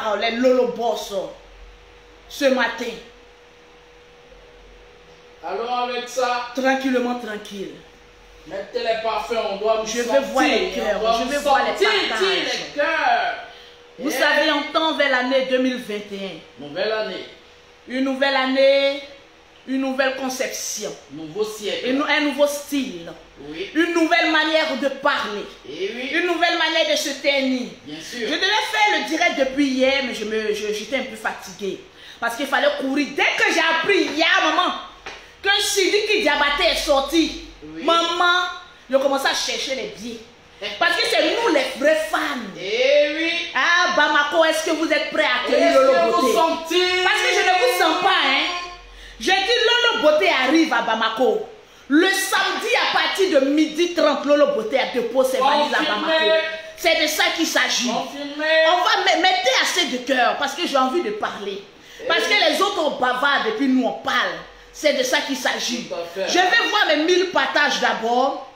par les Lolobos ce matin. Alors avec ça, Tranquillement, tranquille. mettez les parfums, on doit vous Je veux sortir, voir les cœurs, je veux voir les partages. les cœurs. Vous savez, on tend vers l'année 2021. Nouvelle année, Une nouvelle année, une nouvelle conception. nouveau siècle. Un nouveau style. Oui. Une nouvelle manière de parler. Et oui, Une nouvelle manière de se tenir. bien Je sûr. devais faire le direct depuis hier, mais j'étais un peu fatiguée. Parce qu'il fallait courir. Dès que j'ai appris hier, maman, que Sidiki Diabaté est sorti, Oui. maman, je commençais à chercher les billets. Parce que c'est nous les vrais fans. Et oui. Ah, Bamako, est-ce que vous êtes prêts à accueillir Est-ce Lolo que vous Beauté? sentez? Parce que je ne vous sens pas, hein. J'ai dit Lolo Beauté arrive à Bamako. Le samedi à partir de 12h30, Lolo Beauté a déposé ses valises à Bamako. C'est de ça qu'il s'agit. Confirmé. On va mettre assez de cœur parce que j'ai envie de parler. Parce que les autres ont bavardent et puis nous on parle. C'est de ça qu'il s'agit. Tout à fait. Je vais voir mes 1000 partages d'abord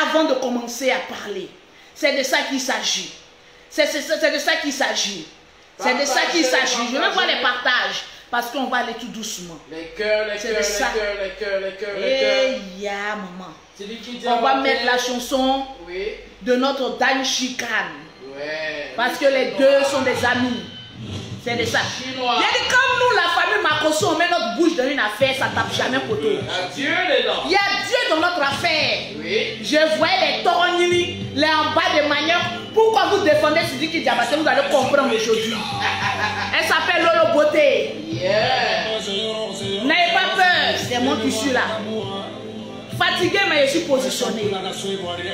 avant de commencer à parler. C'est de ça qu'il s'agit. C'est de ça qu'il s'agit. C'est de ça qu'il s'agit. Je vais voir les partages parce qu'on va aller tout doucement. Les cœurs, les C'est cœurs, de ça. les cœurs, les cœurs, les cœurs, les cœurs. Eh ya maman. C'est lui qui dit On va mettre la chanson Oui. de notre Dan Chican. Ouais. Parce que les deux sont des amis. C'est de ça. Chinois. Il y a dit comme nous, la famille Makoso, on met notre bouche dans une affaire, ça tape jamais poteau. Adieu dedans. Il y a Dieu dans notre affaire. Oui. Je voyais les Toronini, les en bas de manière. Pourquoi vous défendez Sidiki Diabaté, vous allez comprendre aujourd'hui. Elle s'appelle Lolo Beauté. Yeah. N'ayez pas peur, c'est moi qui suis là. Fatigué, mais je suis positionné.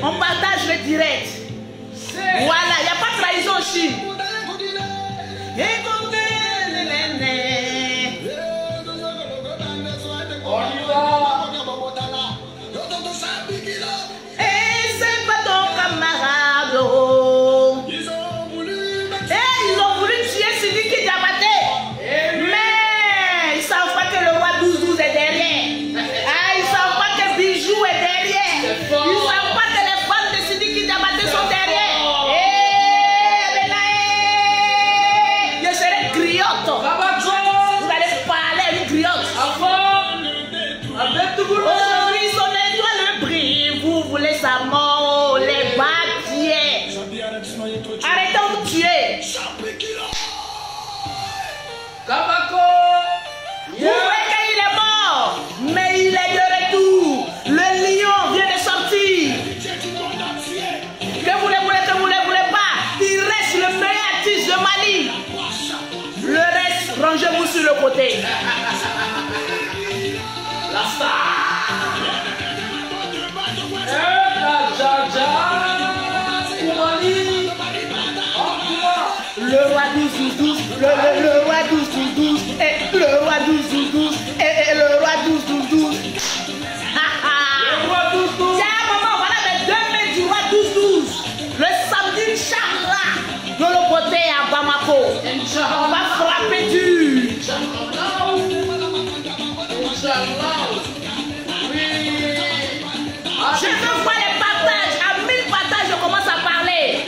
On partage le direct. Voilà, il n'y a pas de trahison en Chine. On y va. Et c'est pas ton camarade. Oh. Et ils ont voulu tuer Sidiki Diabaté. Mais ils savent pas que le roi 12-12 est derrière. Ah, ils savent pas que Bijou est derrière. Ils savent pas que les fans de Sidiki Diabaté sont derrière. Je serai griotte. Vous allez parler à une griotte. Aujourd'hui, son étoile brille. Vous voulez sa mort, les bâtiers. Arrêtez de vous tuer. Kabako. Vous voyez qu'il est mort, mais il est de retour. Le lion vient de sortir. Que voulez pas. Il reste le meilleur artiste de Mali. Le reste, rangez-vous sur le côté. La star. La Jaja. Koumani. Le roi 12-12-12, le roi 12-12-12, et le roi 12-12-12, et le roi 12-12-12. Le roi 12-12. Tiens, maman, voilà mes 2 mains du roi 12-12. Le samedi, Inch'Allah, dans le côté à Bamako. On va frapper dur. Je veux voir les partages. À 1000 partages, je commence à parler.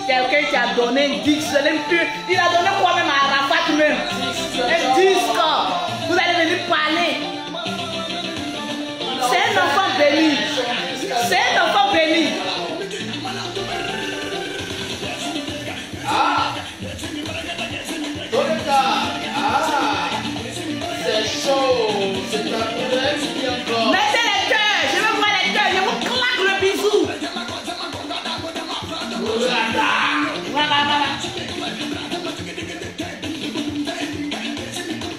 Quelqu'un qui a donné un disque, il a donné quoi même à Arafat même? Un disque. Vous allez venir parler. C'est un enfant béni. C'est un enfant béni. C'est chaud. C'est un problème qui encore. Mettez les cœurs. Je veux voir les cœurs. Je vous claque le bisou.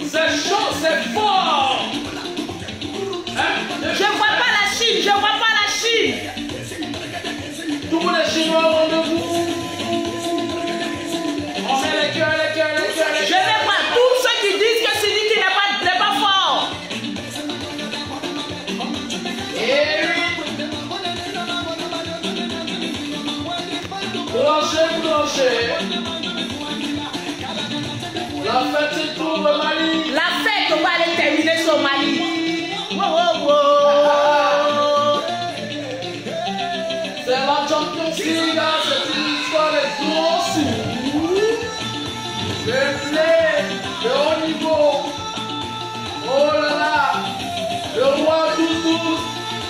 C'est chaud, c'est fort. Je vois pas la Chine. Je vois pas la Chine. Tout le monde est chinois au rendez-vous. On met les cœurs, les cœurs, les cœurs, les Je cœurs. vais voir tous ceux qui disent que Sidiki n'est pas fort.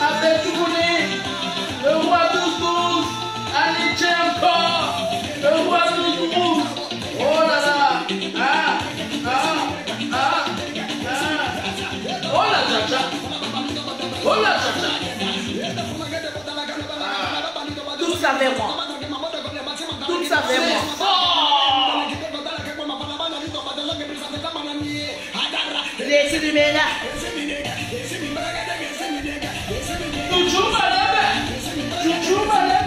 Abetouni, le roi 12-12, Anichenko, le roi 12-12. Oh là là, oh la chacha, oh la chacha. Tout ça vers moi. Tout ça vers moi. Laissez du ménage. Toujours malade. Toujours malade.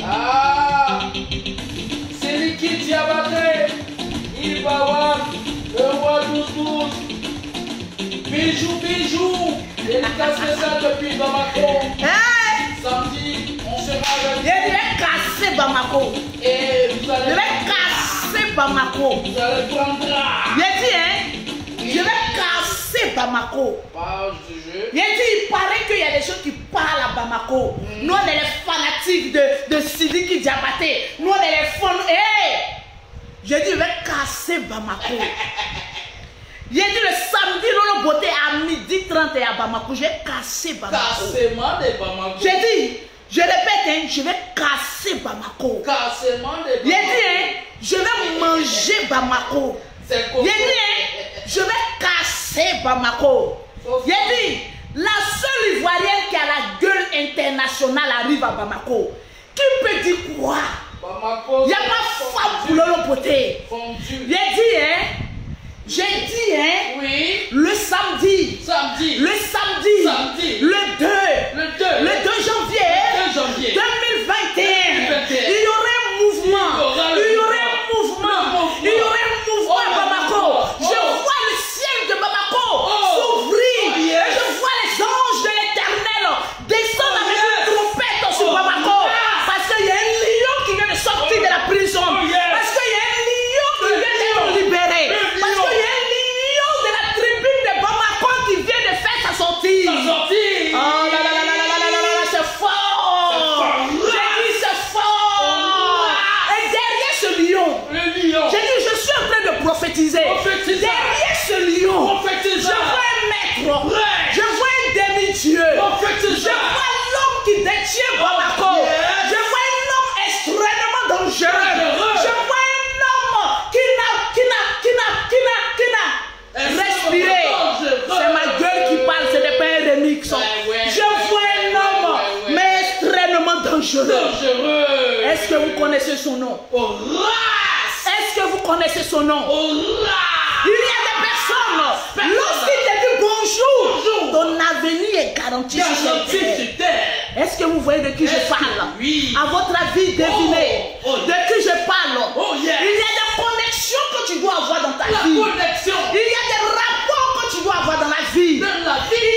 Ah, c'est Liki Diabaté. Il va voir le roi 12-12. Bijou, bijou. Dédicace spéciale depuis Bamako. Hey! Samedi, on sera avec Je vais casser Bamako. et vous Je allez, vais casser Bamako. vous allez prendre. J'ai dit, hein? Je vais casser Bamako. Page du jeu. J'ai dit, il paraît qu'il y a des gens qui parlent à Bamako. Nous, on est les fanatiques de Sidiki Diabaté. Nous, on est les fans. Hey! J'ai dit, je vais casser Bamako. J'ai dit, le samedi, Lolo Beauté à 12h30 et à Bamako. Je vais casser Bamako. Cassement de Bamako. J'ai dit, je répète, hein, je vais casser Bamako. Cassement de J'ai dit, Bamako. hein, je vais manger Bamako. C'est J'ai quoi? dit, hein, je vais casser Bamako. J'ai dit, la seule Ivoirienne qui a la gueule internationale arrive à Bamako. Qui peut dire quoi? Bamako. Il n'y a pas femme pour Lolo Beauté. Fondu. J'ai dit, hein, Oui. le samedi, Samedi. le samedi, Samedi. le 2 janvier 2 janvier. 2021, 2021. il y aurait un mouvement, il y aurait un mouvement, il y aurait un mouvement à Bamako. Je vois le ciel de Bamako s'ouvrir, et je vois les anges de l'Éternel descendre avec une trompette sur Bamako, parce qu'il y a un lion qui vient de sortir de la prison, parce qu'il y a un lion qui vient d'être libéré, parce qu'il y a un lion de la tribune de Bamako qui vient de faire sa sortie. Sorti. Oh là là là là là là là là, c'est fort! J'ai dit c'est fort! Et derrière ce lion, Le lion. j'ai dit je suis en train de prophétiser. Prophétiser. Derrière ce lion, Prophétiser. je vois un maître, Ouais. je vois un demi-dieu, Prophétiser. je vois l'homme qui détient Bamako, yes. je vois un homme extrêmement dangereux, Dangereux. je vois un homme qui n'a respiré. Dangereux. C'est ma gueule qui parle, ce n'est pas un remix. Ouais. Je vois un homme, Ouais. mais extrêmement dangereux. Dangereux. Est-ce que vous connaissez son nom? Horace. Est-ce que vous connaissez son nom? Horace. Il y a des personnes, lorsqu'ils te disent bonjour, ton avenir est garanti sur cette Garantie terre. sur terre. Est-ce que vous voyez de qui je Est-ce que parle? oui. À votre avis, devinez Oh, de qui je parle. Oh, yes. Il y a des connexions que tu dois avoir dans ta La vie. connexion. Il y a des rapports que tu dois avoir dans la vie. Dans la Il vie.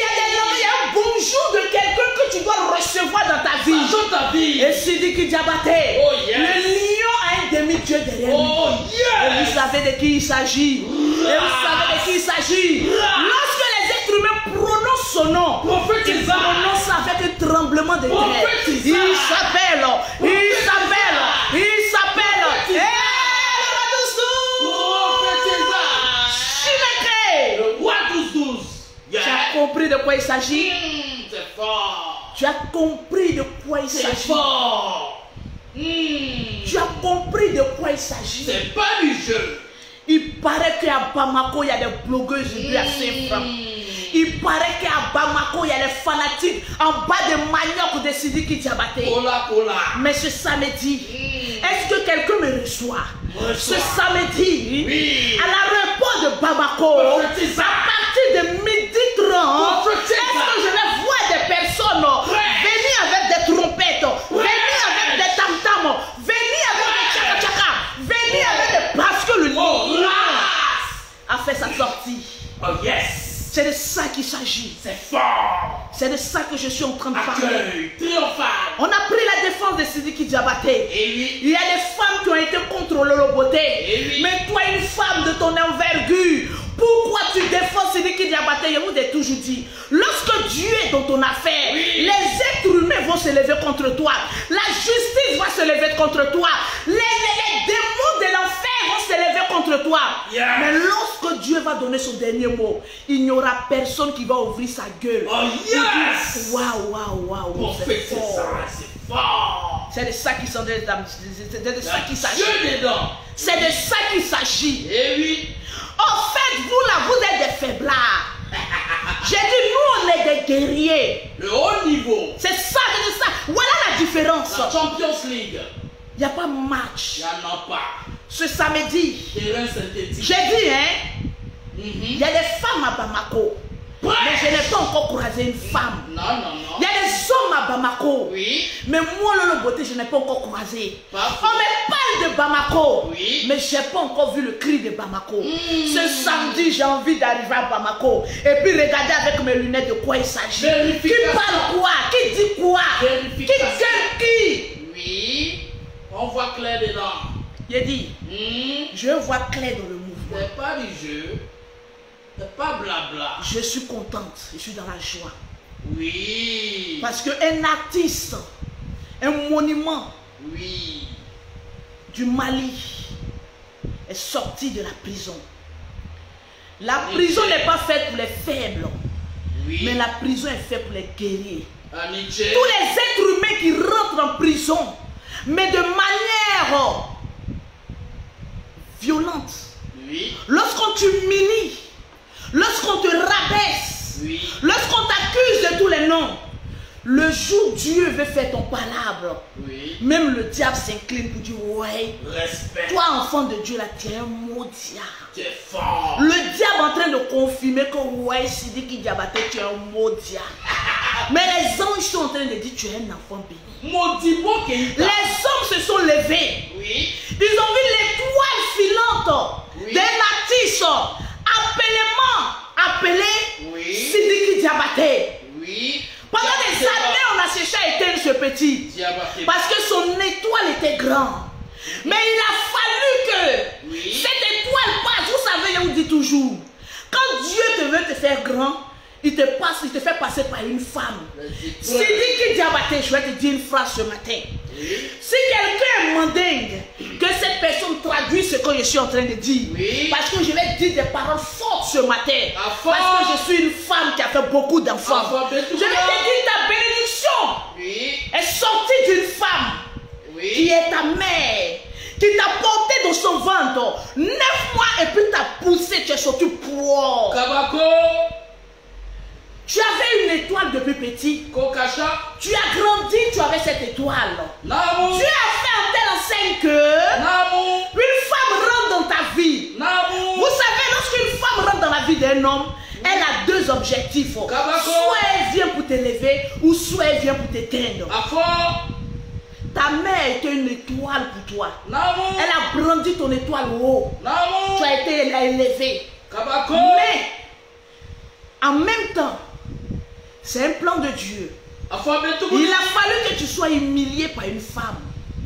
y a un bonjour de quelqu'un que tu dois recevoir dans ta vie. Dans ta vie. Et Sidiki Diabaté, Oh, yes. le lion a un demi-dieu derrière lui. Oh, Et vous yes. savez de qui il s'agit. Et vous savez de qui il s'agit. Lorsque les êtres humains prononcent son nom, ils Prophétisa. prononcent avec un tremblement de terre. Prophétisa. Il s'appelle. Prophétisa. Prophétisa. Chimeke. Le roi 12-12. Tu as compris de quoi il s'agit? C'est fort. Tu as compris de quoi il C'est s'agit? fort. Tu as compris de quoi il s'agit? C'est pas du jeu. Il paraît qu'à Bamako, il y a des blogueuses à 5 francs. Il paraît qu'à Bamako, il y a les fanatiques en bas de manioc de Sidiki Diabaté. Cola. Mais ce samedi, est-ce que quelqu'un me reçoit? Ce samedi, Oui. à l'aéroport de Bamako, Prophétisa. à partir de 12h30, Prophétisa. est-ce que je vais voir des personnes venir avec des trompettes, venir avec des tam-tams, venir avec des tchaka-tchaka, venir avec des... Parce que le lion a fait sa sortie. Oh yes. C'est de ça qu'il s'agit. C'est fort. C'est de ça que je suis en train de parler. Accueil triomphal. On a pris la défense de Sidiki Diabaté. Et oui. Il y a des femmes qui ont été contre Lolo Beauté. Eh oui. Mais toi, une femme de ton envergure, pourquoi tu défends Sidiki Diabaté? Je vous ai toujours dit, lorsque Dieu est dans ton affaire, Oui. les êtres humains vont se lever contre toi. La justice va se lever contre toi. Les démons de l'enfer vont se lever contre toi. Yes. Mais lorsque Dieu va donner son dernier mot, il n'y aura personne qui va ouvrir sa gueule. Oh yes! Waouh, waouh, waouh. Prophète, c'est ça, c'est fort. C'est de ça qu'il s'agit. C'est de ça qu'il s'agit. Dieu dedans. C'est de ça qu'il s'agit. Eh oui. En fait, vous là, vous êtes des faiblards. J'ai dit, nous, on est des guerriers. Le haut niveau. C'est ça, c'est ça. Voilà la différence. La Champions League. Il n'y a pas match. Il n'y en a pas. Ce samedi, Terrain synthétique. j'ai dit, hein, il y a des femmes à Bamako. Ouais. Mais je n'ai pas encore croisé une femme. Non, non, non. Il y a des hommes à Bamako. Oui. Mais moi, le beauté, je n'ai pas encore croisé. Pas On me parle de Bamako. Oui. Mais je n'ai pas encore vu le cri de Bamako. Ce samedi, j'ai envie d'arriver à Bamako. Et puis regarder avec mes lunettes de quoi il s'agit. Qui Vérification. parle quoi? Qui dit quoi? Qui Vérification. gueule qui? Oui. On voit clair dedans. Il dit, je vois clair dans le mouvement. C'est pas du jeu. C'est pas blabla. Je suis contente. Je suis dans la joie. Oui. Parce qu'un artiste, un monument Oui. du Mali est sorti de la prison. La prison n'est pas faite pour les faibles, Oui. mais la prison est faite pour les guerriers. À Nietzsche. Tous les êtres humains qui rentrent en prison, mais de manière violente, Oui. lorsqu'on t'humilie, lorsqu'on te rabaisse, Oui. lorsqu'on t'accuse de tous les noms, le jour où Dieu veut faire ton palabre, Oui. même le diable s'incline pour dire, ouais, Respect. toi enfant de Dieu là, tu es un maudit. Tu es fort. Le diable en train de confirmer que ouais, Sidiki Diabaté, tu es un maudit. Mais les anges sont en train de dire, tu es un enfant béni. Modibo Keïta. Les hommes se sont levés. Oui. Ils ont vu l'étoile filante Oui. d'un artiste appelé Oui. Sidiki Diabaté. Oui. Pendant des années, on a cherché à éteindre ce petit. Diabaté. Parce que son étoile était grande. Mais il a fallu que Oui. cette étoile passe. Vous savez, je vous dis toujours, quand Dieu te veut te faire grand, il te fait passer par une femme. Sidiki Diabaté, je vais te dire une phrase ce matin. Oui. Si quelqu'un est mandingue, que cette personne traduise ce que je suis en train de dire. Oui. Parce que je vais dire des paroles fortes ce matin. Ah, fort. Parce que je suis une femme qui a fait beaucoup d'enfants. Ah, fort, Je vais te dire ta bénédiction Oui. est sortie d'une femme qui Oui. est ta mère, qui t'a porté dans son ventre 9 mois et puis t'a poussé, tu es sorti poids. Kabako. Tu avais une étoile depuis petit. Kokacha. Tu as grandi, tu avais cette étoile. Namu. Tu as fait en telle enseigne que Namu. une femme rentre dans ta vie. Namu. Vous savez, lorsqu'une femme rentre dans la vie d'un homme, elle a deux objectifs. Kabako. Soit elle vient pour t'élever, ou soit elle vient pour t'éteindre. Afo. Ta mère était une étoile pour toi. Namu. Elle a brandi ton étoile haut. Namu. Tu as été élevé. Kabako. Mais, en même temps, c'est un plan de Dieu. Afo Betou. Il a fallu que tu sois humilié par une femme.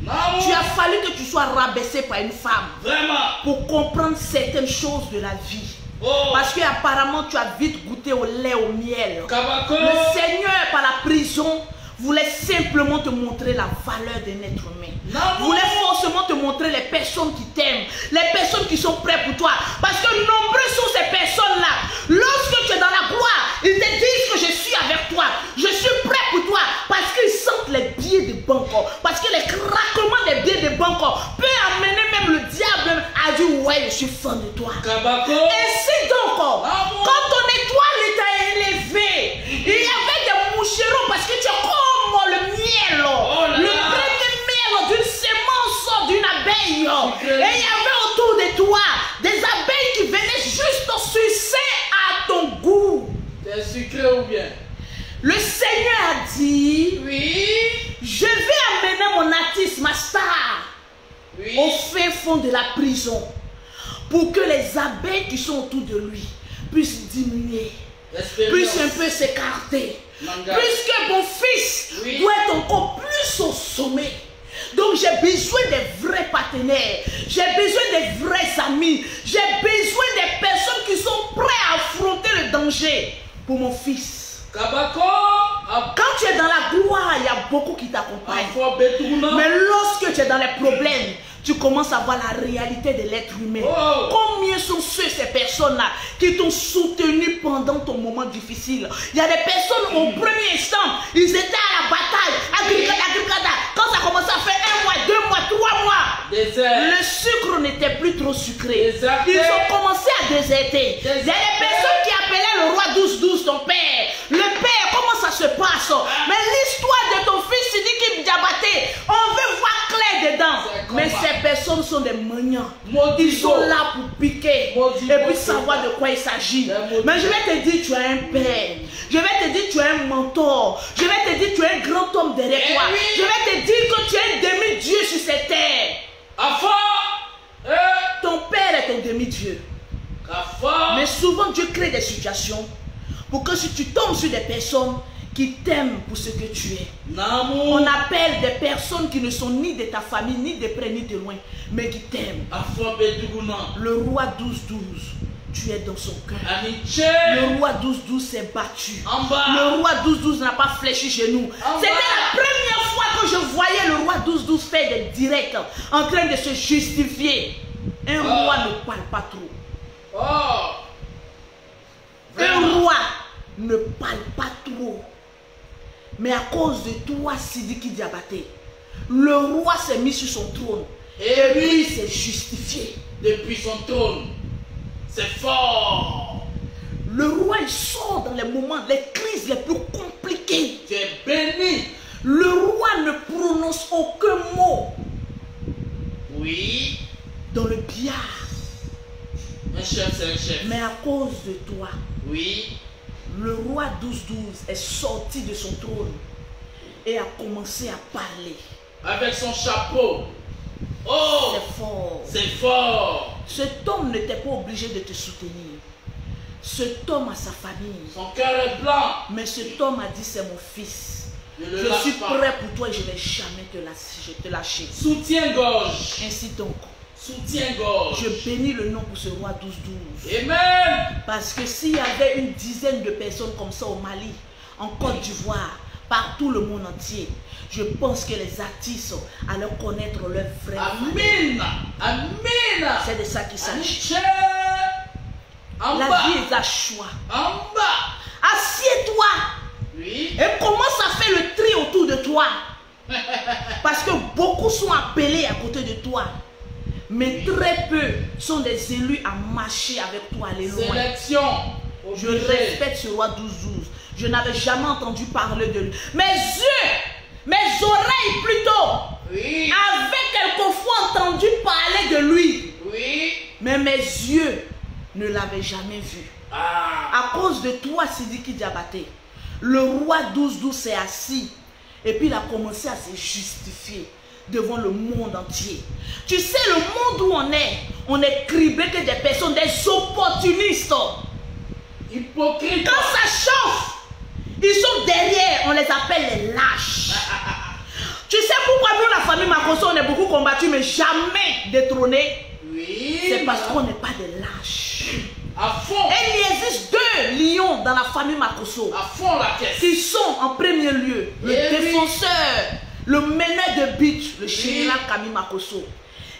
Namu. Tu as fallu que tu sois rabaissé par une femme Vraiment. pour comprendre certaines choses de la vie. Oh. Parce qu'apparemment, tu as vite goûté au lait, au miel. Kabako. Le Seigneur, par la prison, voulait simplement te montrer la valeur d'un être humain. Non. Voulait forcément te montrer les personnes qui t'aiment, les personnes qui sont prêtes pour toi. Parce que nombreuses sont ces personnes-là. Lorsque tu es dans la gloire, ils te disent que je suis avec toi, je suis prêt pour toi. Parce qu'ils sentent les billets de banque. Parce que les craquements des billets de banque peut amener même le diable à dire ouais, je suis fan de toi. Kabako. Ainsi donc, quand ton étoile était élevée, il y avait des moucherons parce que tu es comme le miel, Oh là le là. premier miel d'une semence d'une abeille. Sucré. Et il y avait autour de toi des abeilles qui venaient juste sucer à ton goût. C'est sucré ou bien? Le Seigneur a dit, Oui. je vais amener mon artiste, ma star, Oui. au fin fond de la prison pour que les abeilles qui sont autour de lui puissent diminuer, puissent un peu s'écarter. Manga. Puisque mon fils Oui. doit être encore plus au sommet. Donc j'ai besoin des vrais partenaires, j'ai besoin des vrais amis, j'ai besoin des personnes qui sont prêtes à affronter le danger pour mon fils. Kabako. Quand tu es dans la gloire, il y a beaucoup qui t'accompagnent. Afo Betou. Mais lorsque tu es dans les problèmes, tu commences à voir la réalité de l'être humain. Oh. Combien sont ces personnes-là qui t'ont soutenu pendant ton moment difficile? Il y a des personnes au premier instant, ils étaient à la bataille. Quand ça commençait à faire 1 mois, 2 mois, 3 mois, le sucre n'était plus trop sucré. Ils ont commencé à déserter. Il y a des personnes qui appelaient le roi 12-12 ton père. Le père, comment ça se passe? Mais l'histoire de ton fils Sidiki Diabaté, on veut voir clair dedans. Mais ces personnes sont des maniants. Ils sont là pour piquer et puis savoir de quoi il s'agit. Mais je vais te dire, tu as un père. Je vais te dire, tu as un mentor. Je vais te dire, tu es un grand homme derrière toi. Je vais te dire que tu es un demi-dieu sur cette terre. Ton père est ton demi-dieu. Mais souvent, Dieu crée des situations pour que si tu tombes sur des personnes qui t'aiment pour ce que tu es. On appelle des personnes qui ne sont ni de ta famille, ni de près, ni de loin, mais qui t'aiment. Le roi 12-12, tu es dans son cœur. Le roi 12-12 s'est battu. Le roi 12-12 n'a pas fléchi chez nous. C'était la première fois que je voyais le roi 12-12 faire des directs en train de se justifier. Un roi ne parle pas trop. Un roi ne parle pas trop. Mais à cause de toi, Sidiki Diabaté, le roi s'est mis sur son trône. Et lui, il s'est justifié. Depuis son trône. C'est fort. Le roi, il sort dans les moments, les crises les plus compliquées. Tu es béni. Le roi ne prononce aucun mot. Oui. Dans le billard. Un chef, c'est un chef. Mais à cause de toi, oui, le roi 12-12 est sorti de son trône et a commencé à parler. Avec son chapeau. Oh, c'est fort. C'est fort. Cet homme n'était pas obligé de te soutenir. Cet homme a sa famille. Son cœur est blanc. Mais cet homme a dit, c'est mon fils. Je suis prêt pour toi et je ne vais jamais te lâcher. Soutiens-gorge. Ainsi donc. Soutiens-gorge. Je bénis le nom pour ce roi 12-12. Amen. Parce que s'il y avait une dizaine de personnes comme ça au Mali, en Côte d'Ivoire, partout le monde entier, je pense que les artistes allaient connaître leur vrai. Amen. Amen. C'est de ça qu'il s'agit. La vie est à choix. En bas. Assieds-toi. Oui. Et commence à faire le tri autour de toi. Parce que beaucoup sont appelés à côté de toi. Mais très peu sont des élus à marcher avec toi, aller loin. Sélection. Je respecte ce roi 12-12. Je n'avais jamais entendu parler de lui. Mes yeux, mes oreilles plutôt, oui, avaient quelquefois entendu parler de lui. Oui. Mais mes yeux ne l'avaient jamais vu. À cause de toi, Sidiki Diabaté, le roi 12-12 s'est assis et puis il a commencé à se justifier devant le monde entier. Tu sais, le monde où on est criblé que des personnes, des opportunistes. Hypocrites. Quand ça chauffe, ils sont derrière, on les appelle les lâches. Tu sais pourquoi nous, la famille Makosso, on est beaucoup combattus, mais jamais détrônés? Oui. C'est parce qu'on n'est pas des lâches. À fond. Et il existe 2 lions dans la famille Makosso. À fond la caisse. Qui sont en premier lieu le défenseur, le meneur de but, le général Kami Makosso.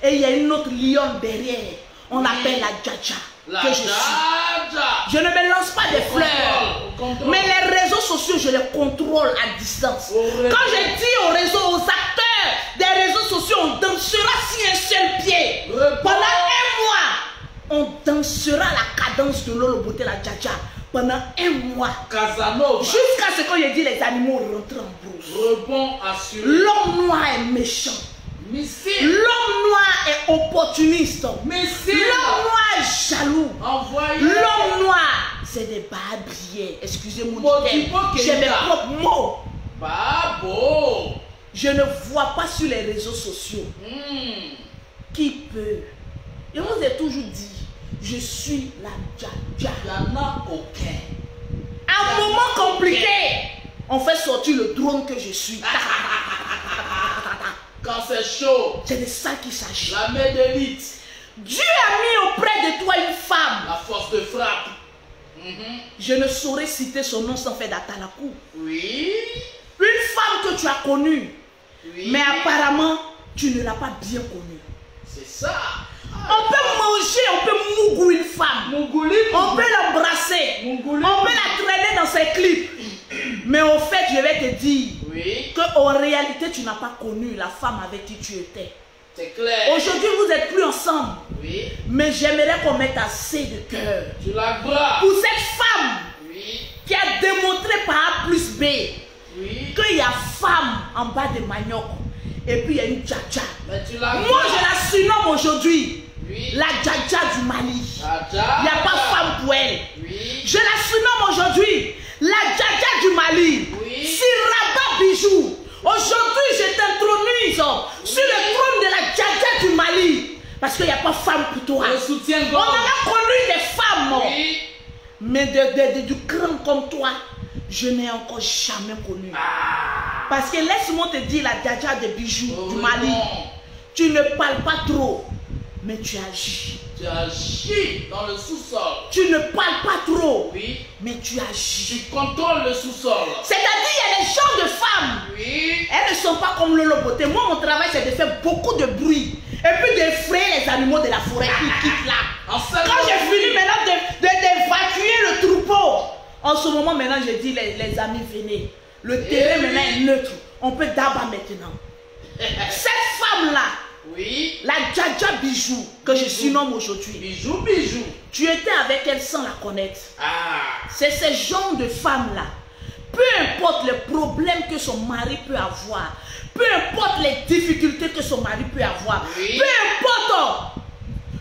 Et il y a une autre lion derrière. On l'appelle la Djadja. La que je suis. Je ne me lance pas des fleurs. Mais les réseaux sociaux, je les contrôle à distance. Quand je dis aux réseaux, aux acteurs des réseaux sociaux, on dansera sur un seul pied. Pendant 1 mois, on dansera la cadence de Lolo Beauté, la Djadja. Pendant 1 mois. Casanova. Jusqu'à ce que je dis les animaux rentrent en brousse. Rebond assuré. L'homme noir est méchant. L'homme noir est opportuniste. L'homme noir est jaloux. L'homme noir, c'est des babiers. Excusez-moi, j'ai mes propres mots. Babo. Je ne vois pas sur les réseaux sociaux. Qui peut? Je vous ai toujours dit, je suis la Djadja. Il n'y en a aucun. À un moment compliqué, on fait sortir le drone que je suis. Quand c'est chaud, c'est de ça qu'il s'agit. La main d'élite. Dieu a mis auprès de toi une femme. La force de frappe. Je ne saurais citer son nom sans faire d'atalakou. Oui. Une femme que tu as connue. Oui. Mais apparemment, tu ne l'as pas bien connue. C'est ça. On peut manger, on peut mougou une femme. Mougouli. On peut l'embrasser. Mougouli. On peut la traîner dans ses clips. Mais au fait, je vais te dire Oui. qu'en réalité, tu n'as pas connu la femme avec qui tu étais. C'est clair. Aujourd'hui, vous n'êtes plus ensemble. Oui. Mais j'aimerais qu'on mette assez de cœur Tu la braves. pour cette femme Oui. qui a démontré par A plus B Oui. qu'il y a femme en bas de manioc. Et puis il y a une djadja. Mais tu la Moi, braves. je la surnomme aujourd'hui Oui. la djadja du Mali. Djadja. Il n'y a pas femme pour elle. Oui. Je la surnomme aujourd'hui la djadja du Mali. Oui. Siraba Bijou. Aujourd'hui, je t'introduis sur le trône de la djadja du Mali. Parce qu'il n'y a pas femme pour toi. Le soutien On gorge. a connu des femmes. Oui. Mais du grand comme toi, je n'ai encore jamais connu. Ah. Parce que laisse-moi te dire la djadja de Bijou Oh, du oui, Mali. bon. Tu ne parles pas trop, mais tu agis. Tu agis dans le sous-sol. Tu ne parles pas trop, Oui. mais tu agis. Tu contrôles le sous-sol. C'est-à-dire, il y a des genres de femmes. Oui. Elles ne sont pas comme Lolo Beauté. Moi, mon travail, c'est de faire beaucoup de bruit. Et puis d'effrayer les animaux de la forêt qui quittent là. Quand j'ai fini maintenant d'évacuer le troupeau, en ce moment, maintenant, je dis les amis, venez. Le terrain maintenant est neutre. On peut d'abord maintenant. Cette femme-là, Oui. la djadja Bijou, que je surnomme aujourd'hui, Bijou, bijou. tu étais avec elle sans la connaître. Ah. C'est ce genre de femme-là. Peu importe les problèmes que son mari peut avoir, peu importe les difficultés que son mari peut avoir, Oui. peu importe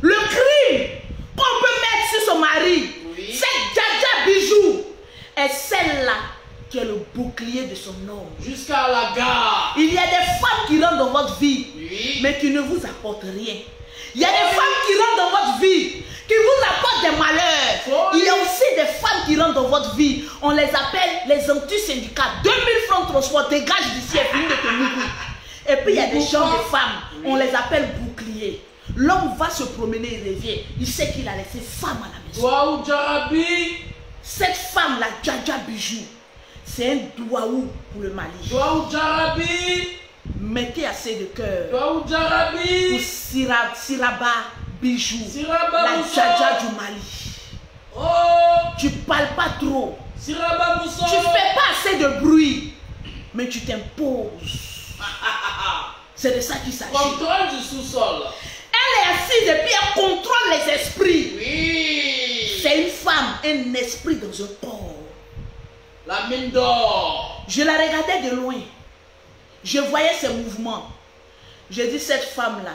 le crime qu'on peut mettre sur son mari, Oui. cette djadja Bijou est celle-là qui est le bouclier de son homme. Jusqu'à la gare. Il y a des femmes qui rentrent dans votre vie, Oui. mais qui ne vous apportent rien. Il y a des femmes qui rentrent dans votre vie, qui vous apportent des malheurs. Il y a aussi des femmes qui rentrent dans votre vie. On les appelle les anti-syndicats. 2000 francs de transport, dégage d'ici et fini de te mougou. Et puis il y a des gens de femmes, on les appelle boucliers. L'homme va se promener, il revient. Il sait qu'il a laissé femme à la maison. Toi ou Jarabi. Cette femme, la djadja Bijou, c'est un douaou pour le Mali. Toi ou Jarabi. Mettez assez de cœur Toi ou pour Jarabi. Siraba Bijou, Siraba la Moussa. djadja du Mali. Oh. Tu parles pas trop, Siraba Moussa. tu fais pas assez de bruit, mais tu t'imposes. C'est de ça qu'il s'agit. Contrôle du sous-sol. Elle est assise et puis elle contrôle les esprits. Oui. C'est une femme, un esprit dans un corps. La mine d'or. Je la regardais de loin. Je voyais ses mouvements. J'ai dit, cette femme-là,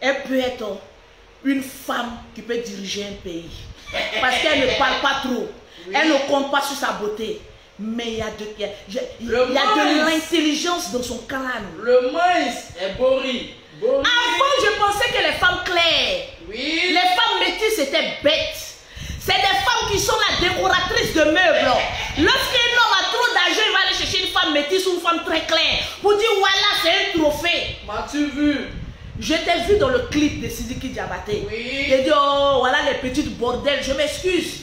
elle peut être une femme qui peut diriger un pays. Parce qu'elle ne parle pas trop. Oui. Elle ne compte pas sur sa beauté. Mais il y a de l'intelligence dans son crâne. Le maïs est Bori. Bori. Avant, je pensais que les femmes claires, Oui. les femmes métisses étaient bêtes. C'est des femmes qui sont la décoratrice de meubles. Lorsqu'un homme a trop d'argent, il va aller chercher une femme métisse ou une femme très claire pour dire voilà, c'est un trophée. M'as-tu vu? Je t'ai vu dans le clip de Sidiki Diabaté. Oui. J'ai dit oh voilà les petites bordels. Je m'excuse,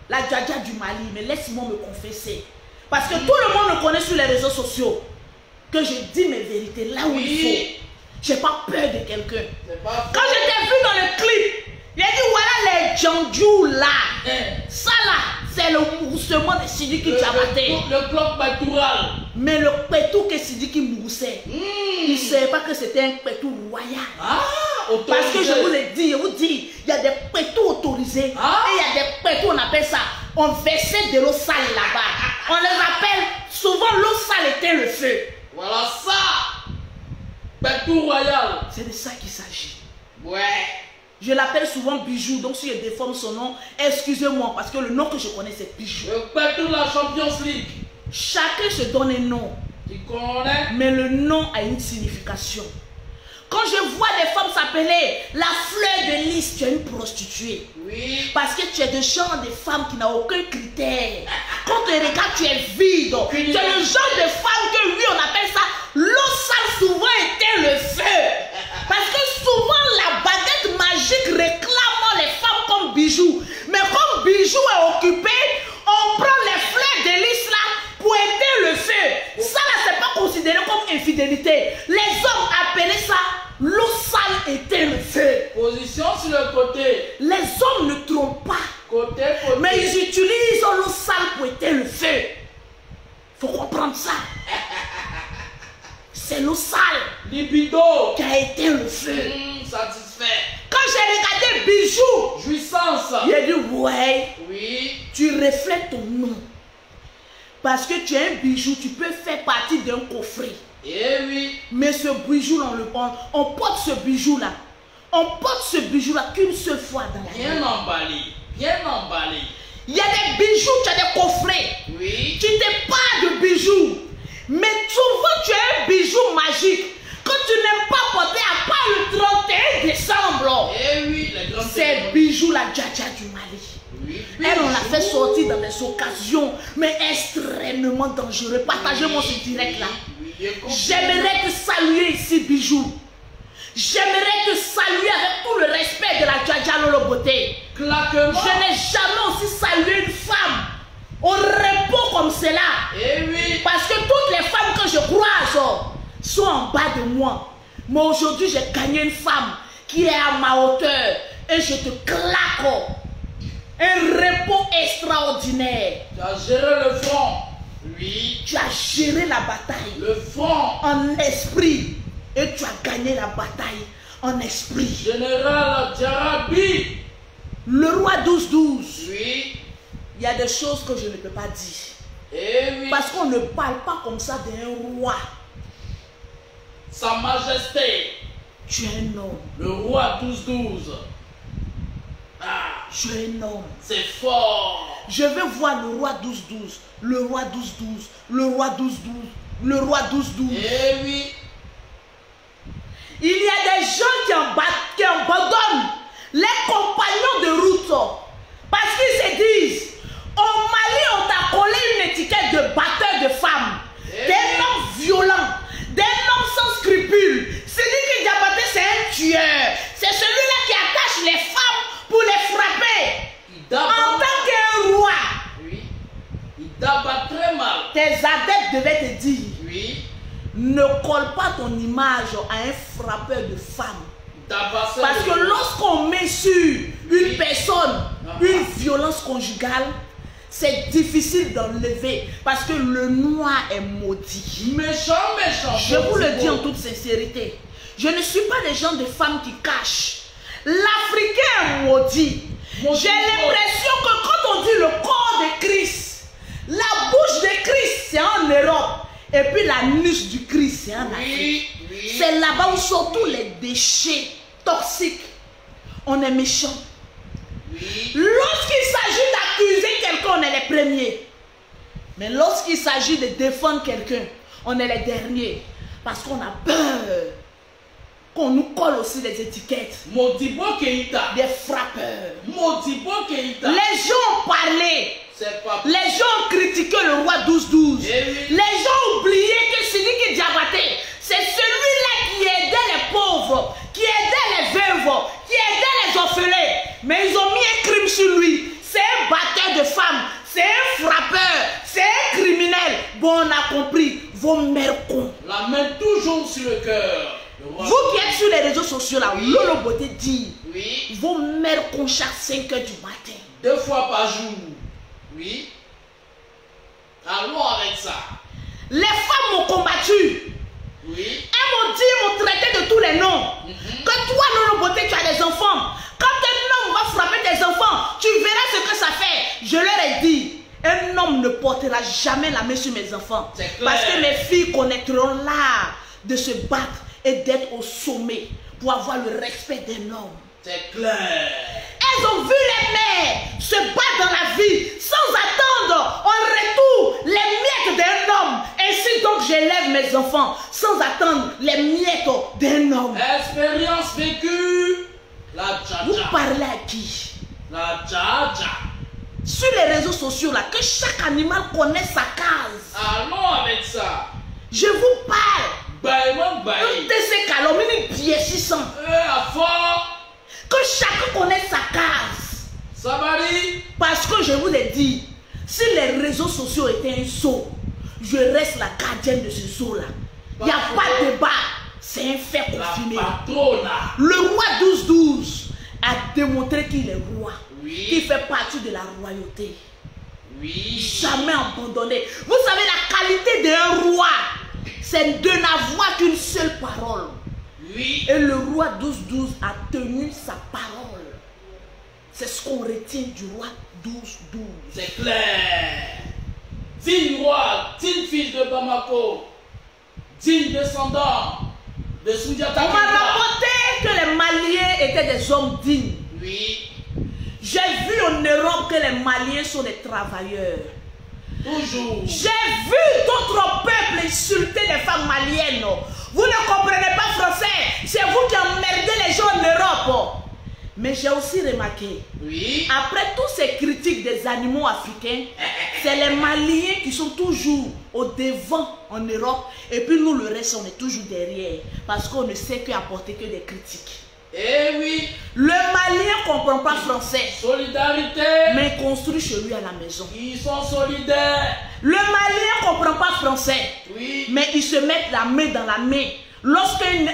la djadja du Mali, mais laisse-moi me confesser. Parce que tout le monde me connaît sur les réseaux sociaux. Que je dis mes vérités là où il faut. J'ai pas peur de quelqu'un. Quand je t'ai vu dans le clip, j'ai dit voilà les djandjou là. Ça là, c'est le moussement de Sidiki Diabaté. Le bloc pectoral. Mais le pétou que Sidiki moussait, il ne savait pas que c'était un pétou royal. Ah, Parce que je vous l'ai dit, il y a des pétous autorisés. Ah. Et il y a des pétous, on appelle ça, on versait de l'eau sale là-bas. On les appelle, souvent l'eau sale éteint le feu. Voilà ça. Pectou royal. C'est de ça qu'il s'agit. Ouais. Je l'appelle souvent Bijou, donc si je déforme son nom, excusez-moi, parce que le nom que je connais c'est Bijou. Le pectou de la Champions League. Chacun se donne un nom, Tu connais? mais le nom a une signification. Quand je vois des femmes s'appeler la fleur de lys, tu es une prostituée. Oui. Parce que tu es de genre de femme qui n'a aucun critère. Quand tu regardes, tu es vide. Tu es le genre de femme que lui, on appelle ça l'eau sale souvent éteint le feu. Parce que souvent, la baguette magique réclame les femmes comme Bijou. Mais comme Bijou est occupé, on prend les fleurs de lys là pour éteindre le feu. Ça là, c'est pas considéré comme infidélité. Les hommes appelaient ça l'eau sale éteint le Position sur le côté. Les hommes ne trompent pas. Côté. Mais ils utilisent l'eau sale pour éteindre le feu. Faut comprendre ça. C'est l'eau sale Libido. qui a éteint le feu. Satisfait. Quand j'ai regardé Bijou, Jouissance. j'ai dit ouais, Oui. tu reflètes ton nom. Parce que tu es un bijou, tu peux faire partie d'un coffret. Eh oui. Mais ce bijou-là, on porte ce bijou-là. On porte ce bijou-là qu'une seule fois dans la vie. Bien emballé. Bien emballé. Il y a des bijoux, tu as des coffrets. Oui. Tu n'es pas de bijoux. Mais souvent, tu as un bijou magique que tu n'aimes pas porter à part le 31 décembre. Eh oui, les grands Ces bijoux-là, Dja du Mali. Oui. Elle, on l'a fait sortir dans des occasions, mais extrêmement dangereux. Partagez-moi ce direct-là. J'aimerais te saluer ici, Bijou. J'aimerais te saluer avec tout le respect de la Dja Lolo Beauté. Claquement. Je n'ai jamais aussi salué une femme au repos comme cela. Eh oui. Parce que toutes les femmes que je croise sont en bas de moi. Mais aujourd'hui, j'ai gagné une femme qui est à ma hauteur. Et je te claque. Un repos extraordinaire. Tu as géré le front. Oui. Tu as géré la bataille Le front. en esprit. Et tu as gagné la bataille en esprit. Général Djarabi. Le roi 12-12. Oui. Il y a des choses que je ne peux pas dire. Eh oui. Parce qu'on ne parle pas comme ça d'un roi. Sa Majesté. Tu es un homme. Le roi 12-12. Ah. Tu es un homme. C'est fort. Je vais voir le roi 12-12. Le roi 12-12. Le roi 12-12. Le roi 12-12. Eh oui. Il y a des gens qui abandonnent les compagnons de route parce qu'ils se disent au Mali on t'a collé une étiquette de batteur de femmes, d'un homme violent, d'un homme sans scrupules. Sidiki Diabaté c'est un tueur, c'est celui-là qui attache les femmes pour les frapper en tant qu'un roi. Oui. Il d'abat très mal. Tes adeptes devaient te dire Oui. ne colle pas ton image à un frappeur de femmes. Parce que lorsqu'on met sur une personne une violence conjugale, c'est difficile d'enlever parce que le noir est maudit. Méchant, méchant. Je vous le dis en toute sincérité. Je ne suis pas des gens de femmes qui cachent. L'Africain est maudit. J'ai l'impression que quand on dit le corps de Christ, la bouche de Christ, c'est en Europe. Et puis l'anus du Christ, c'est en Afrique. Oui. C'est là-bas où sont tous les déchets toxiques. On est méchant. Oui. Lorsqu'il s'agit d'accuser quelqu'un, on est les premiers. Mais lorsqu'il s'agit de défendre quelqu'un, on est les derniers. Parce qu'on a peur qu'on nous colle aussi des étiquettes. Modibo Keïta. Des frappeurs. Modibo Keïta. Les gens ont parlé. C'est pas. Les gens ont critiqué le roi 12-12. Eh oui. Les gens ont oublié que Sidiki Diabaté, c'est celui-là qui aidait les pauvres, qui aidait les veuves, qui aidait les orphelins. Mais ils ont mis un crime sur lui. C'est un batteur de femmes, c'est un frappeur, c'est un criminel. Bon, on a compris. Vos mères cons. La main toujours sur le cœur. Vous qui êtes sur les réseaux sociaux là, Oui. Lolo Beauté dit, Oui. vos mères cons chaque 5 h du matin. 2 fois par jour. Oui. Allons avec ça. Les femmes m'ont combattu. Oui. Elles m'ont dit, elles m'ont traité de tous les noms. Que toi, Lolo Beauté, tu as des enfants. Quand un homme va frapper tes enfants, tu verras ce que ça fait. Je leur ai dit, un homme ne portera jamais la main sur mes enfants. C'est clair. Parce que mes filles connaîtront l'art de se battre et d'être au sommet pour avoir le respect d'un homme. C'est clair. Elles ont vu les mères se battre dans la vie sans attendre en retour les miettes d'un homme. Ainsi donc j'élève mes enfants sans attendre les miettes d'un homme. Expérience vécue. La Vous Dja. parlez à qui? La Dja. Sur les réseaux sociaux là, que chaque animal connaisse sa case. Allons avec ça. Je vous parle. Baïman Une baï. de ces calomnies, une pièce 600. À fort. Que chacun connaisse sa case. Sabari. Parce que je vous ai dit, si les réseaux sociaux étaient un zoo, je reste la gardienne de ce zoo là. Il n'y a pas de débat. C'est un fait confirmé. La patronne. Le roi 12-12 a démontré qu'il est roi. Oui. Qu'il fait partie de la royauté. Oui. Jamais abandonné. Vous savez, la qualité d'un roi, c'est de n'avoir qu'une seule parole. Oui. Et le roi 12-12 a tenu sa parole. C'est ce qu'on retient du roi 12-12. C'est clair. Digne roi, digne fils de Bamako, digne descendant de Soudiata. On m'a rapporté que les Maliens étaient des hommes dignes. Oui. J'ai vu en Europe que les Maliens sont des travailleurs. Toujours. J'ai vu d'autres peuples insulter les femmes maliennes. Vous ne comprenez pas français. C'est vous qui emmerdez les gens en Europe. Mais j'ai aussi remarqué, Oui. après tous ces critiques des animaux africains, c'est les Maliens qui sont toujours au devant en Europe. Et puis nous, le reste, on est toujours derrière. Parce qu'on ne sait qu'apporter que des critiques. Eh oui. Le Malien ne comprend pas français, Solidarité. mais il construit chez lui à la maison. Ils sont solidaires. Le Malien ne comprend pas français, Oui. mais il se met la main dans la main. Lorsqu'un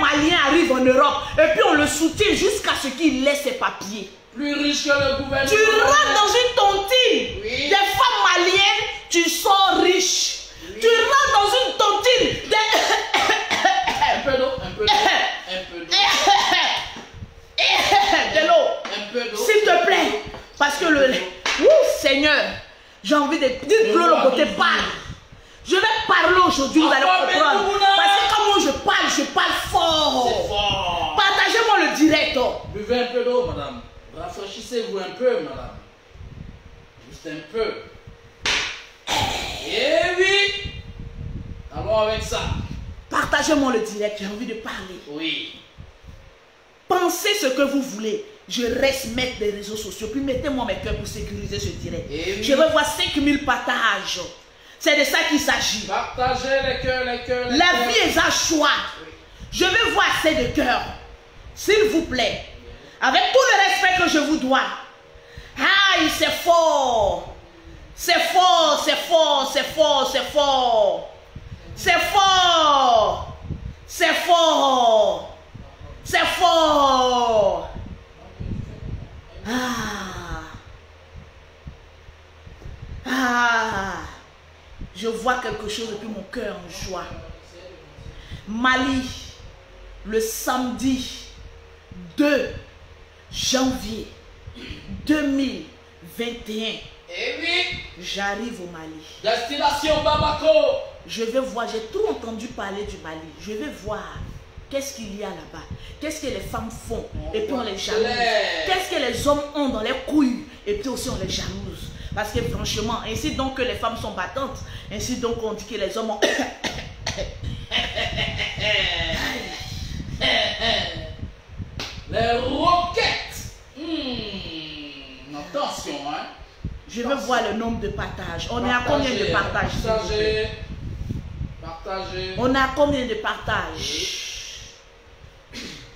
Malien arrive en Europe, et puis on le soutient jusqu'à ce qu'il laisse ses papiers. Plus riche que le gouvernement. Tu rentres dans une tontine, Oui. des femmes maliennes, tu sors riche. Oui. Tu rentres dans une tontine, Un peu d'eau. Un peu d'eau. Un peu d'eau. de l'eau. Un peu d'eau. S'il te plaît, parce que le... Ouh, Seigneur, j'ai envie de dire que le côté parle. Je vais parler aujourd'hui, vous allez comprendre. Parce que quand moi je parle fort. C'est fort. Partagez-moi le direct. Buvez un peu d'eau, madame. Rafraîchissez-vous un peu, madame. Juste un peu. Eh oui. Allons avec ça. Partagez-moi le direct, j'ai envie de parler. Oui. Pensez ce que vous voulez. Je reste maître des réseaux sociaux. Puis mettez-moi mes cœurs pour sécuriser ce direct. Eh oui. Je vais voir 5000 partages. C'est de ça qu'il s'agit. Partagez les cœurs, les cœurs, les La cœurs. vie est un choix. Je vais voir assez de cœur. S'il vous plaît. Avec tout le respect que je vous dois. Aïe, c'est fort. C'est fort, c'est fort, c'est fort, c'est fort. C'est fort. C'est fort. C'est fort. Ah. Ah. Je vois quelque chose depuis mon cœur en joie. Mali, le samedi 2 janvier 2021. Eh oui. J'arrive au Mali. Destination Bamako. Je vais voir, j'ai trop entendu parler du Mali. Je vais voir qu'est-ce qu'il y a là-bas. Qu'est-ce que les femmes font et puis on les jalouse. Qu'est-ce que les hommes ont dans les couilles et puis aussi on les jalouse. Parce que franchement, ainsi donc que les femmes sont battantes, ainsi donc on dit que les hommes ont... Les roquettes. Attention, hein. Je veux voir le nombre de partages. On est à combien de partages? Partagez. Partagez. On est à combien de partages?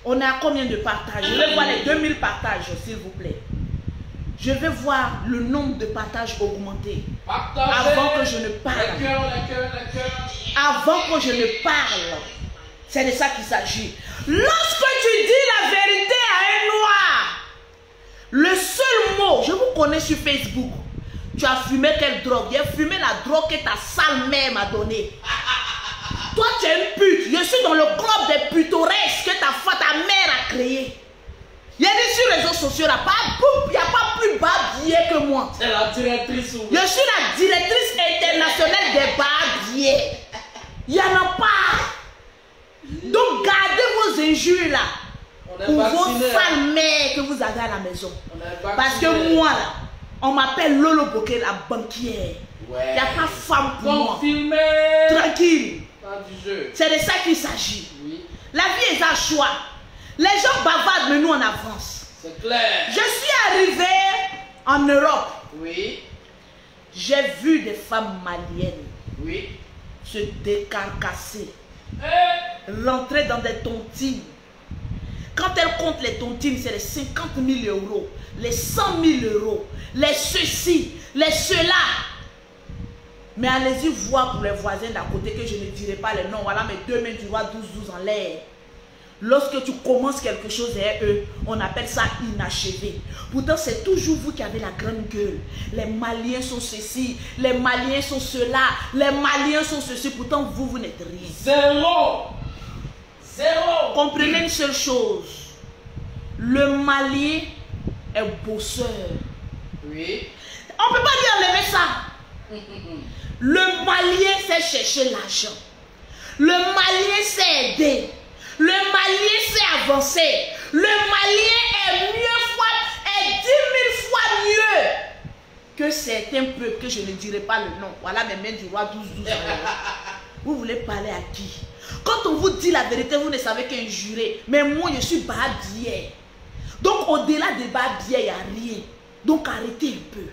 On est à combien de partages? Je vais voir les 2000 partages, s'il vous plaît. Je vais voir le nombre de partages augmenter. Partagez. Avant que je ne parle. Les cœurs, les cœurs, les cœurs. Avant que je ne parle. C'est de ça qu'il s'agit. Lorsque tu dis la vérité à un noir, le seul mot, je vous connais sur Facebook. Tu as fumé quelle drogue? J'ai fumé la drogue que ta sale mère m'a donnée. Toi, tu es une pute. Je suis dans le club des putoresques que ta mère a créé. Il y a des sur les réseaux sociaux, il n'y a pas plus babillé que moi. C'est la directrice. Je suis la directrice internationale des babillés. Il n'y en a pas. Donc, gardez vos injures là. Pour vos sales mères que vous avez à la maison. Parce que moi là, on m'appelle Lolo Bokeh, la banquière. Ouais. Il n'y a pas femme pour moi. Confirmé. Tranquille. Pas du jeu. C'est de ça qu'il s'agit. Oui. La vie est un choix. Les gens bavardent, mais nous on avance. C'est clair. Je suis arrivée en Europe. Oui. J'ai vu des femmes maliennes Oui. se décarcasser, Eh. rentrer dans des tontines. Quand elles comptent les tontines, c'est les 50 000 euros, les 100 000 euros, les ceci, les cela. Mais allez-y voir pour les voisins d'à côté que je ne dirai pas les noms. Voilà mes deux mains du roi 12-12 en l'air. Lorsque tu commences quelque chose derrière eux, on appelle ça inachevé. Pourtant, c'est toujours vous qui avez la grande gueule. Les Maliens sont ceci, les Maliens sont cela, les Maliens sont ceci. Pourtant, vous n'êtes rien. Zéro. Zéro. Comprenez une seule chose. Le Malien est bosseur. Oui. On ne peut pas lui enlever ça. Le Malien sait chercher l'argent. Le Malien sait aider. Le Malien sait avancer. Le Malien est 10 000 fois mieux que certains peuples que je ne dirai pas le nom. Voilà mes mains du roi 12-12. Vous voulez parler à qui? Quand on vous dit la vérité, vous ne savez qu'injurer. Mais moi, je suis barbier. Donc, au-delà des barbiers, il n'y a rien. Donc, arrêtez un peu.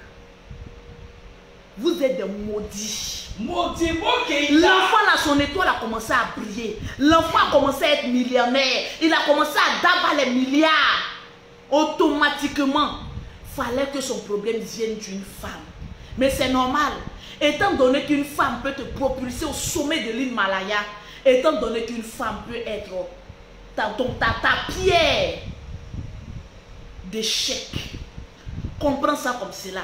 Vous êtes des maudits. Maudit Keïta. L'enfant là, son étoile a commencé à briller. L'enfant a commencé à être millionnaire. Il a commencé à d'avoir les milliards. Automatiquement, fallait que son problème vienne d'une femme. Mais c'est normal. Étant donné qu'une femme peut te propulser au sommet de l'Himalaya, étant donné qu'une femme peut être ta pierre d'échec. Comprends ça comme cela.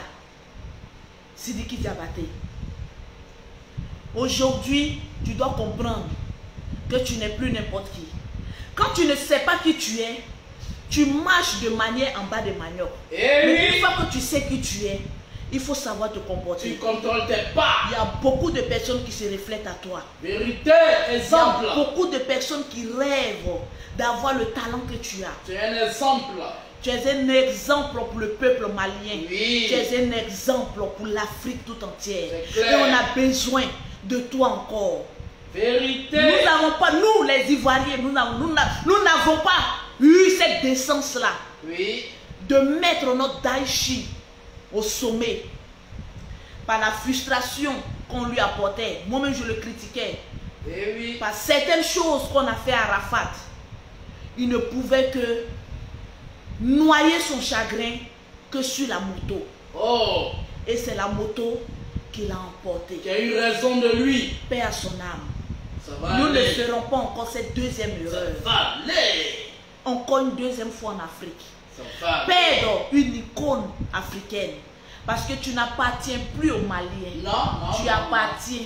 Sidiki Diabaté. Aujourd'hui, tu dois comprendre que tu n'es plus n'importe qui. Quand tu ne sais pas qui tu es, tu marches de manière en bas de manioc. Mais une fois que tu sais qui tu es, il faut savoir te comporter. Tu contrôles tes pas. Il y a beaucoup de personnes qui se reflètent à toi. Vérité, exemple. Il y a beaucoup de personnes qui rêvent d'avoir le talent que tu as. Tu es un exemple. Tu es un exemple pour le peuple malien. Oui. Tu es un exemple pour l'Afrique tout entière. Et on a besoin de toi encore. Vérité. Nous n'avons pas, nous les Ivoiriens, nous n'avons pas eu cette décence-là. Oui. De mettre notre Daichi au sommet. Par la frustration qu'on lui apportait. Moi-même, je le critiquais. Et oui. Par certaines choses qu'on a fait à Arafat. Il ne pouvait que noyer son chagrin que sur la moto. Oh. Et c'est la moto qui l'a emporté. Tu as eu raison de lui. Paix à son âme. Ça va Nous aller. ne ferons pas encore cette deuxième erreur. Ça va aller. Encore une deuxième fois en Afrique. Ça va aller. Perdre une icône africaine. Parce que tu n'appartiens plus aux Maliens. Non. Tu appartiens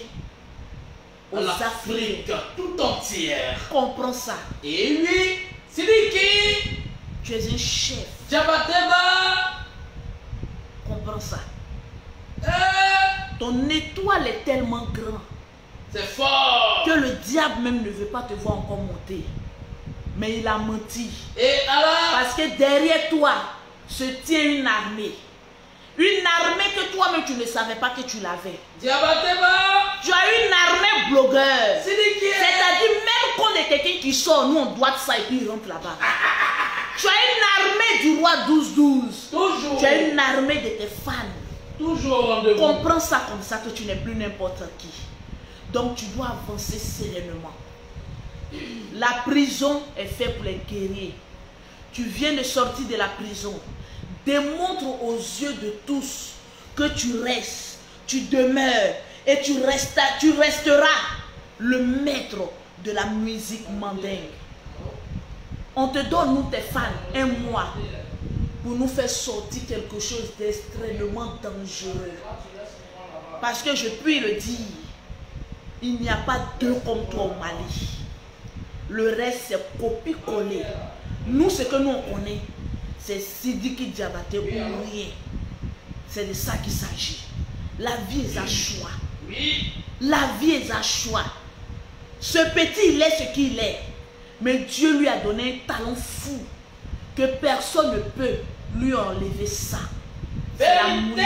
aux Afrique Africains. tout entière. Comprends ça. Et oui. Sidiki. Tu es un chef. Jabateba. Comprends ça. Ton étoile est tellement grande C'est fort. que le diable même ne veut pas te voir encore monter. Mais il a menti. Et alors? Parce que derrière toi se tient une armée. Une armée que toi-même tu ne savais pas que tu l'avais. Jabateba. Tu as une armée blogueur. Sidiki. C'est-à-dire même quand il y a quelqu'un qui sort, nous on doit ça et puis il rentre là-bas. Tu as une armée du roi 12-12. Toujours. Tu as une armée de tes fans. Toujours au rendez-vous. Comprends ça comme ça que tu n'es plus n'importe qui. Donc tu dois avancer sereinement. La prison est faite pour les guerriers. Tu viens de sortir de la prison. Démontre aux yeux de tous que tu restes, tu demeures et tu resteras le maître de la musique mandingue. On te donne, nous tes fans, un mois pour nous faire sortir quelque chose d'extrêmement dangereux. Parce que je puis le dire, il n'y a pas deux comme toi au Mali. Le reste, c'est copie-coller. Nous, ce que nous on connaît, c'est Sidiki Diabaté ou rien. C'est de ça qu'il s'agit. La vie est un choix. Oui. La vie est un choix. Ce petit, il est ce qu'il est. Mais Dieu lui a donné un talent fou que personne ne peut lui enlever ça. C'est la musique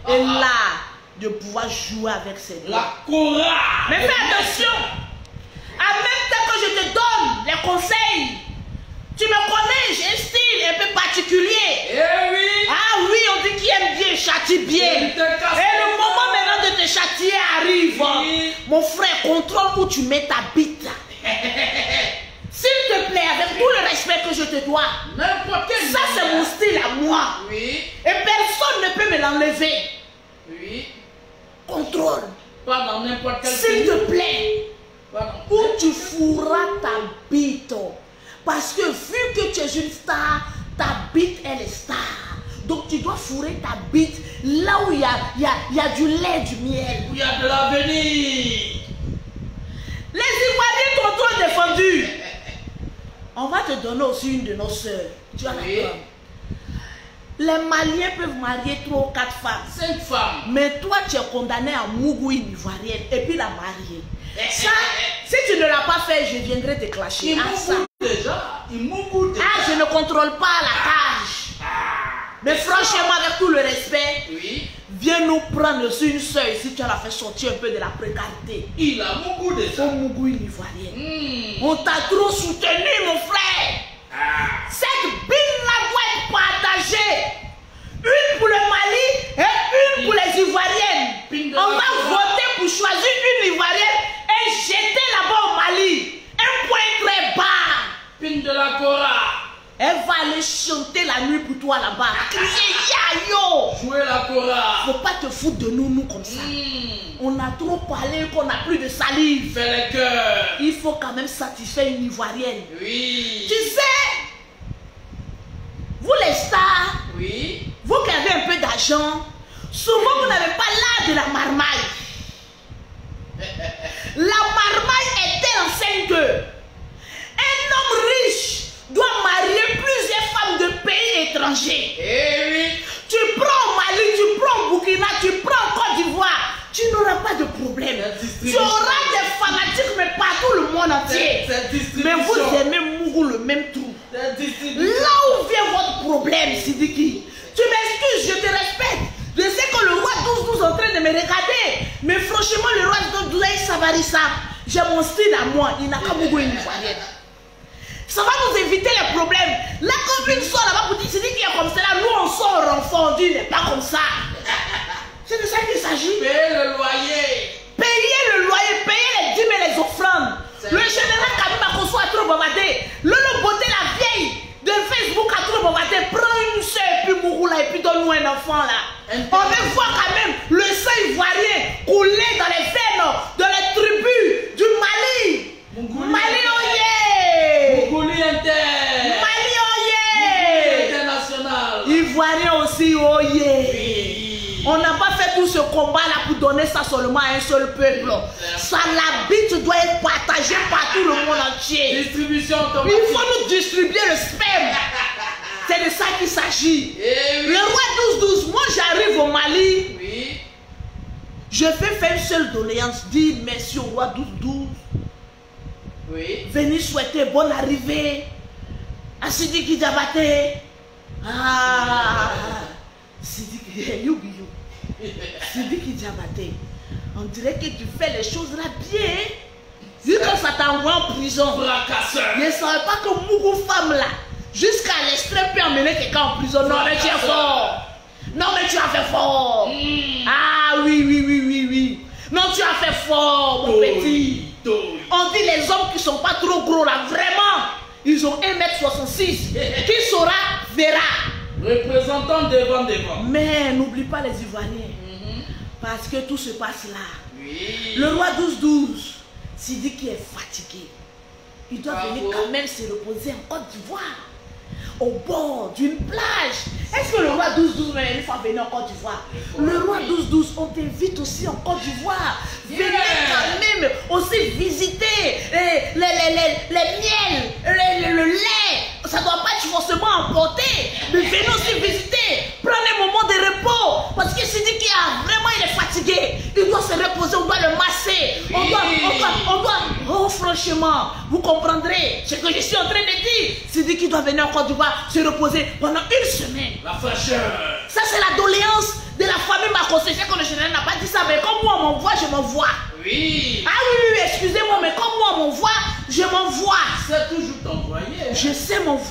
et l'art de pouvoir jouer avec ses doigts. La chorale. Mais fais attention. En même temps que je te donne les conseils, tu me connais, j'ai un style un peu particulier. Eh oui. Ah oui, on dit qu'il aime bien, châtie bien. Et le moment maintenant de te châtier arrive. Oui. Mon frère, contrôle où tu mets ta bite. S'il te plaît, avec tout le respect que je te dois, N'importe quel. ça c'est mon style à moi. Oui. Et personne ne peut me l'enlever. Oui. Contrôle. contrôle. Pas dans n'importe quel S'il pays. te plaît. Pas Où tu fourras ta bite. Parce que vu que tu es une star, ta bite elle est star. Donc tu dois fourrer ta bite là où il y a du lait, du miel. où il y a de l'avenir. Les Ivoiriens t'ont trop défendu. On va te donner aussi une de nos sœurs. Tu as Oui. d'accord? Les Maliens peuvent marier 3 ou 4 femmes. 5 femmes. Mais toi, tu es condamné à Mougou une Ivoirienne et puis la marier. Ça, si tu ne l'as pas fait, je viendrai te clasher. Il Ah, ça. m'oublie déjà. Il m'oublie déjà. Ah, je ne contrôle pas la cage. Mais franchement, avec tout le respect, Oui. viens nous prendre sur une sœur ici. Tu as la fait sortir un peu de la précarité. Il a beaucoup de Au ça. Mougou une Ivoirienne. On t'a trop soutenu, mon frère. Cette bille-là doit être partagée. Une pour le Mali et une pour les Ivoiriennes. On va voter pour choisir une Ivoirienne et jeter là-bas au Mali. Un point très bas. Pine de la Cora. Elle va aller chanter la nuit pour toi là-bas. Crier ya-yo. Jouer la Cora. Faut pas te foutre de nous comme ça. On a trop parlé qu'on n'a plus de salive. Fais les cœurs. Il faut quand même satisfaire une Ivoirienne. Oui. Tu sais, vous les stars, Oui. vous qui avez un peu d'argent, souvent vous n'avez pas l'art de la marmaille. La marmaille est telle enceinte que un homme riche doit marier plusieurs femmes de pays étrangers. Eh oui. Tu prends au Mali, tu prends au Burkina, tu prends en Côte d'Ivoire, tu n'auras pas de problème. Tu auras des fanatiques, mais partout le monde entier. Mais vous aimez Mougou le même trou. Là où vient votre problème, Sidiki. Tu m'excuses, je te respecte. Je sais que le roi 12-12 est en train de me regarder. Mais franchement, le roi 12-12 est Savarissa. J'ai mon style à moi. Il n'a qu'à Mougou une Ivoirienne. Ça va nous éviter les problèmes. La copine sort là-bas pour dire Sidiki est comme cela. Nous, on sort enfant. Il n'est pas comme ça. C'est de ça qu'il s'agit. Payer le loyer. Payer le loyer, payer les dîmes et les offrandes. Le général Kabila Kosso a trop bombardé. Lolo Beauté, la vieille de Facebook a trop bombardé. Prends une soeur et puis Mouroula et puis donne-nous un enfant là. On veut voir quand même le sang ivoirien couler dans les veines de les tribus du Mali. Mali oye. Mongolie inter. Mali oye. International. Ivoirien aussi oye. Oui. On n'a pas fait tout ce combat-là pour donner ça seulement à un seul peuple. Ça, la bite doit être partagée par tout le monde entier. Distribution automatique. Il faut nous distribuer le sperme. C'est de ça qu'il s'agit. Eh oui. Le roi 12-12, moi j'arrive au Mali. Oui. Je fais faire une seule doléance. Dire merci au roi 12-12. Oui. Venez souhaiter bonne arrivée à Sidiki Diabaté. Ah, Sidiki, you. Sidiki Diabaté. On dirait que tu fais les choses là bien. Vu que ça t'envoie en prison. Fracasseur. Je ne savais pas que Mougou femme là, jusqu'à l'extrême, peut emmener quelqu'un en prison. Non, mais tu es fort. Non, mais tu as fait fort. Ah oui. Non, tu as fait fort, mon petit. On dit les hommes qui sont pas trop gros là, vraiment, ils ont 1m66. Qui saura, verra. Représentant devant. Mais n'oublie pas les Ivoiriens. Parce que tout se passe là. Oui. Le roi 12-12, Sidiki est fatigué. Il doit Bravo. venir quand même se reposer en Côte d'Ivoire. Au bord d'une plage. Est-ce que le roi 12-12 va une fois venir en Côte d'Ivoire? Le roi 12-12, on t'invite aussi en Côte d'Ivoire. Venez quand même aussi visiter les miels, le lait. Ça ne doit pas être forcément emporté. Mais venez aussi visiter. Prenez un moment de repos. Parce que Sidiki il est fatigué. Il doit se reposer, on doit le masser. On doit. Oh, franchement, vous comprendrez ce que je suis en train de dire. Sidiki doit venir en Côte d'Ivoire se reposer pendant une semaine. La fraîcheur. Ça, c'est la doléance de la famille Marcos. Je sais que le général n'a pas dit ça, mais comme moi, on m'envoie, je m'envoie. Oui. Ah oui, excusez-moi, mais comme moi, on m'envoie, je m'envoie. C'est toujours t'envoyer. Je sais m'envoyer.